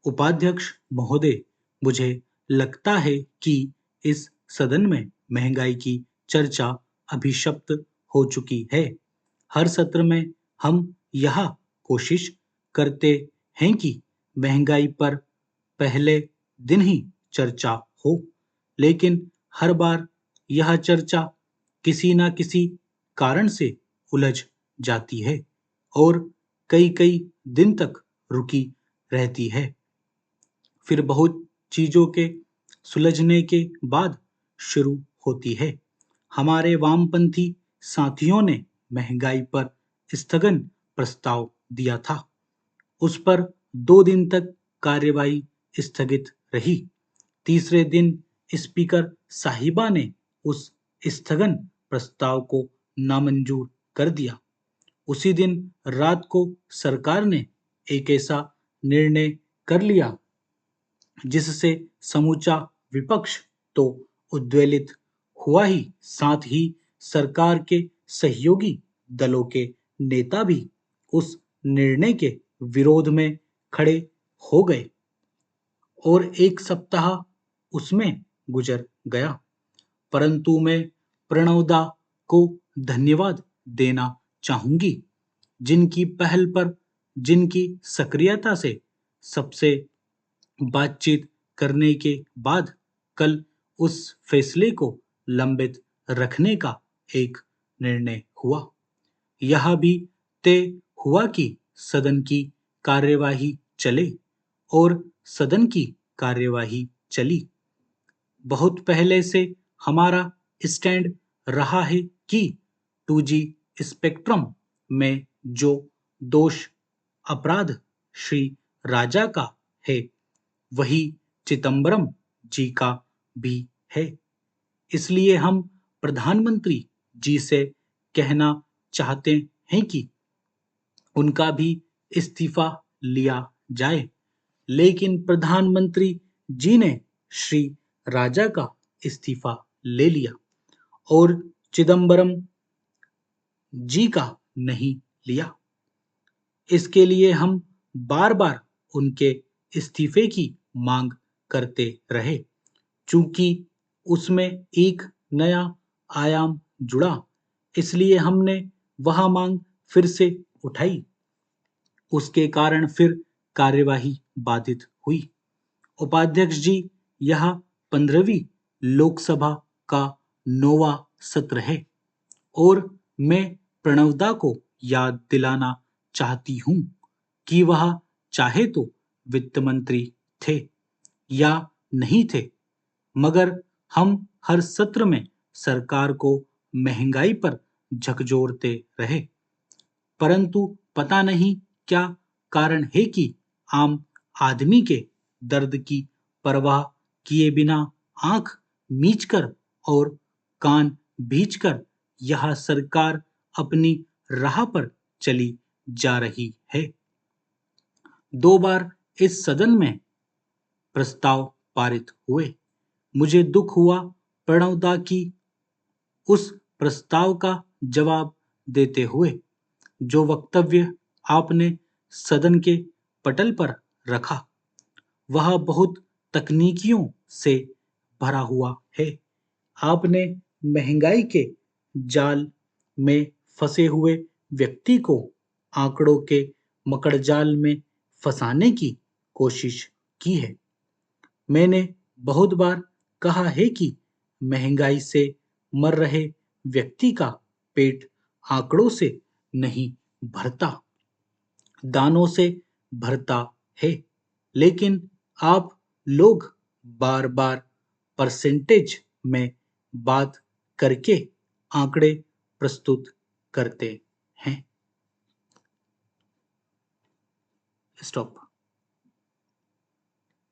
उपाध्यक्ष महोदय, मुझे लगता है कि इस सदन में महंगाई की चर्चा अभिशप्त हो चुकी है। हर सत्र में हम यह कोशिश करते हैं कि महंगाई पर पहले दिन ही चर्चा हो, लेकिन हर बार यह चर्चा किसी न किसी कारण से उलझ जाती है और कई-कई दिन तक रुकी रहती है। फिर बहुत चीजों के सुलझने के बाद शुरू होती है। हमारे वामपंथी साथियों ने महंगाई पर स्थगन प्रस्ताव दिया था। उस पर 2 दिन तक कार्यवाही स्थगित रही। तीसरे दिन स्पीकर साहिबा ने उस स्थगन प्रस्ताव को नामंजूर कर दिया। उसी दिन रात को सरकार ने एक ऐसा निर्णय कर लिया जिससे समूचा विपक्ष तो उद्वेलित हुआ ही, साथ ही सरकार के सहयोगी दलों के नेता भी उस निर्णय के विरोध में खड़े हो गए और एक सप्ताह उसमें गुजर गया। परंतु मैं प्रणवदा को धन्यवाद देना चाहूंगी, जिनकी पहल पर, जिनकी सक्रियता से सबसे बातचीत करने के बाद कल उस फैसले को लंबित रखने का एक निर्णय हुआ। यह भी तय हुआ कि सदन की कार्यवाही चले और सदन की कार्यवाही चली। बहुत पहले से हमारा स्टैंड रहा है कि 2G स्पेक्ट्रम में जो दोष अपराध श्री राजा का है, वही चिदंबरम जी का भी है। इसलिए हम प्रधानमंत्री जी से कहना चाहते हैं कि उनका भी इस्तीफा लिया जाए। लेकिन प्रधानमंत्री जी ने श्री राजा का इस्तीफा ले लिया और चिदंबरम जी का नहीं लिया। इसके लिए हम बार-बार उनके इस्तीफे की मांग करते रहे। चूंकि उसमें एक नया आयाम जुड़ा, इसलिए हमने वह मांग फिर से उठाई। उसके कारण फिर कार्यवाही बाधित हुई। उपाध्यक्ष जी, यह 15वीं लोकसभा का 9वां सत्र है और मैं प्रणवदा को याद दिलाना चाहती हूँ कि वह चाहे तो वित्त मंत्री थे या नहीं थे, मगर हम हर सत्र में सरकार को महंगाई पर झकझोरते रहे। परंतु पता नहीं क्या कारण है कि आम आदमी के दर्द की परवाह किए बिना आंख मीचकर और कान भींचकर यह सरकार अपनी राह पर चली जा रही है। 2 बार इस सदन में प्रस्ताव पारित हुए। मुझे दुख हुआ प्रणवदा की उस प्रस्ताव का जवाब देते हुए, जो वक्तव्य आपने सदन के पटल पर रखा, वह बहुत तकनीकियों से भरा हुआ है। आपने महंगाई के जाल में फंसे हुए व्यक्ति को आंकड़ों के मकड़जाल में फंसाने की कोशिश की है। मैंने बहुत बार कहा है कि महंगाई से मर रहे व्यक्ति का पेट आंकड़ों से नहीं भरता, दानों से भरता है। लेकिन आप लोग बार-बार परसेंटेज में बात करके आंकड़े प्रस्तुत करते हैं। स्टॉप।